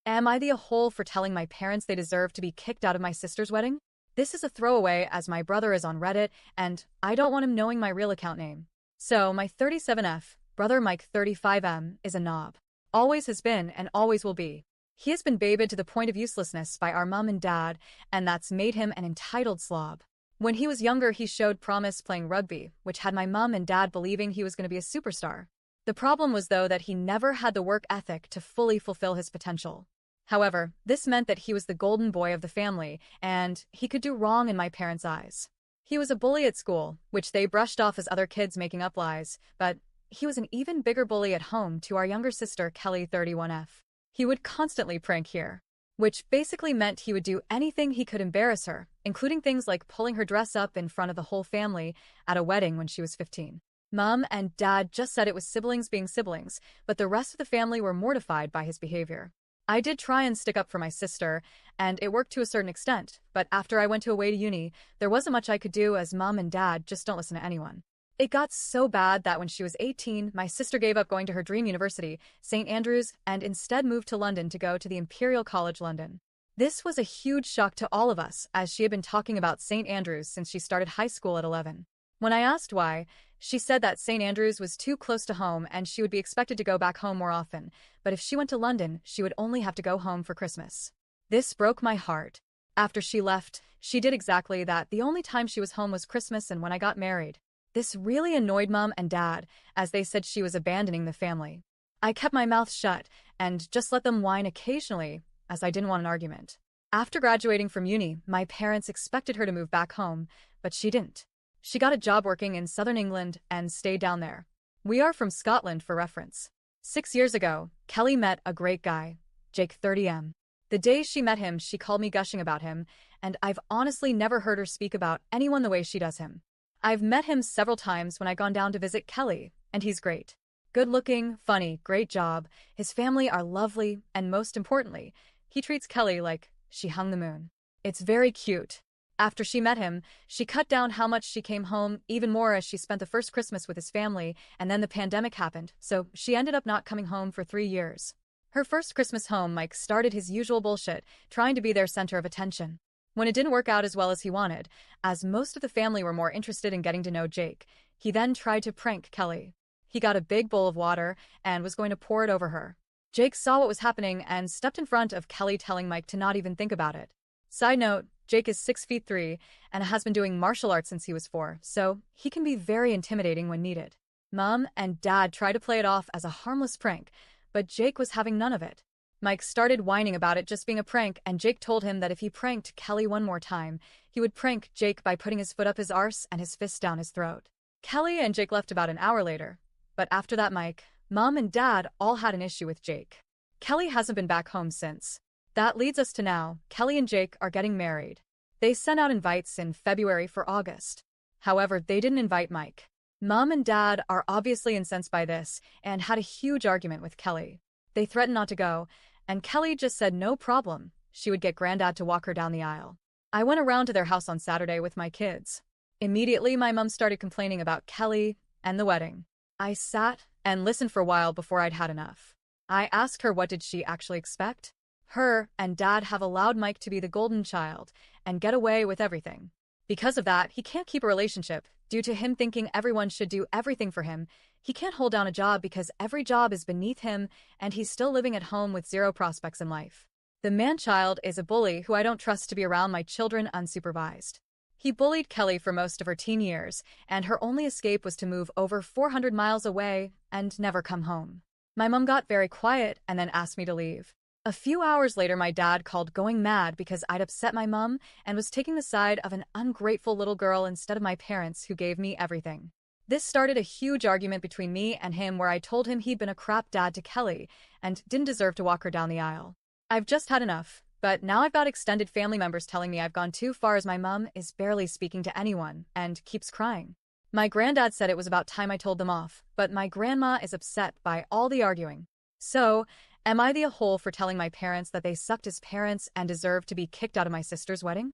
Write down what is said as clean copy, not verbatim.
Am I the a-hole for telling my parents they deserve to be kicked out of my sister's wedding? This is a throwaway as my brother is on Reddit, and I don't want him knowing my real account name. So, my 37F, brother Mike 35M, is a knob. Always has been and always will be. He has been babied to the point of uselessness by our mom and dad, and that's made him an entitled slob. When he was younger, he showed promise playing rugby, which had my mom and dad believing he was going to be a superstar. The problem was, though, that he never had the work ethic to fully fulfill his potential. However, this meant that he was the golden boy of the family, and he could do wrong in my parents' eyes. He was a bully at school, which they brushed off as other kids making up lies, but he was an even bigger bully at home to our younger sister, Kelly 31F. He would constantly prank here, which basically meant he would do anything he could embarrass her, including things like pulling her dress up in front of the whole family at a wedding when she was 15. Mom and Dad just said it was siblings being siblings, but the rest of the family were mortified by his behavior. I did try and stick up for my sister, and it worked to a certain extent, but after I went away to uni, there wasn't much I could do as Mom and Dad just don't listen to anyone. It got so bad that when she was 18, my sister gave up going to her dream university, St. Andrews, and instead moved to London to go to the Imperial College London. This was a huge shock to all of us, as she had been talking about St. Andrews since she started high school at 11. When I asked why, she said that St. Andrews was too close to home and she would be expected to go back home more often, but if she went to London, she would only have to go home for Christmas. This broke my heart. After she left, she did exactly that. The only time she was home was Christmas and when I got married. This really annoyed Mom and Dad, as they said she was abandoning the family. I kept my mouth shut and just let them whine occasionally, as I didn't want an argument. After graduating from uni, my parents expected her to move back home, but she didn't. She got a job working in southern England and stayed down there. We are from Scotland for reference. 6 years ago, Kelly met a great guy, Jake 30M. The day she met him, she called me gushing about him, and I've honestly never heard her speak about anyone the way she does him. I've met him several times when I've gone down to visit Kelly, and he's great. Good-looking, funny, great job, his family are lovely, and most importantly, he treats Kelly like she hung the moon. It's very cute. After she met him, she cut down how much she came home even more as she spent the first Christmas with his family, and then the pandemic happened, so she ended up not coming home for 3 years. Her first Christmas home, Mike started his usual bullshit, trying to be their center of attention. When it didn't work out as well as he wanted, as most of the family were more interested in getting to know Jake, he then tried to prank Kelly. He got a big bowl of water and was going to pour it over her. Jake saw what was happening and stepped in front of Kelly, telling Mike to not even think about it. Side note, Jake is 6'3" and has been doing martial arts since he was 4, so he can be very intimidating when needed. Mom and Dad tried to play it off as a harmless prank, but Jake was having none of it. Mike started whining about it just being a prank, and Jake told him that if he pranked Kelly one more time, he would prank Jake by putting his foot up his arse and his fist down his throat. Kelly and Jake left about an hour later, but after that, Mike, Mom and Dad all had an issue with Jake. Kelly hasn't been back home since. That leads us to now. Kelly and Jake are getting married. They sent out invites in February for August. However, they didn't invite Mike. Mom and Dad are obviously incensed by this and had a huge argument with Kelly. They threatened not to go, and Kelly just said no problem. She would get Granddad to walk her down the aisle. I went around to their house on Saturday with my kids. Immediately, my mom started complaining about Kelly and the wedding. I sat and listened for a while before I'd had enough. I asked her what did she actually expect. Her and Dad have allowed Mike to be the golden child and get away with everything. Because of that, he can't keep a relationship. Due to him thinking everyone should do everything for him, he can't hold down a job because every job is beneath him and he's still living at home with zero prospects in life. The man-child is a bully who I don't trust to be around my children unsupervised. He bullied Kelly for most of her teen years, and her only escape was to move over 400 miles away and never come home. My mom got very quiet and then asked me to leave. A few hours later, my dad called going mad because I'd upset my mom and was taking the side of an ungrateful little girl instead of my parents who gave me everything. This started a huge argument between me and him where I told him he'd been a crap dad to Kelly and didn't deserve to walk her down the aisle. I've just had enough, but now I've got extended family members telling me I've gone too far as my mom is barely speaking to anyone and keeps crying. My granddad said it was about time I told them off, but my grandma is upset by all the arguing. So, am I the a-hole for telling my parents that they sucked as parents and deserve to be kicked out of my sister's wedding?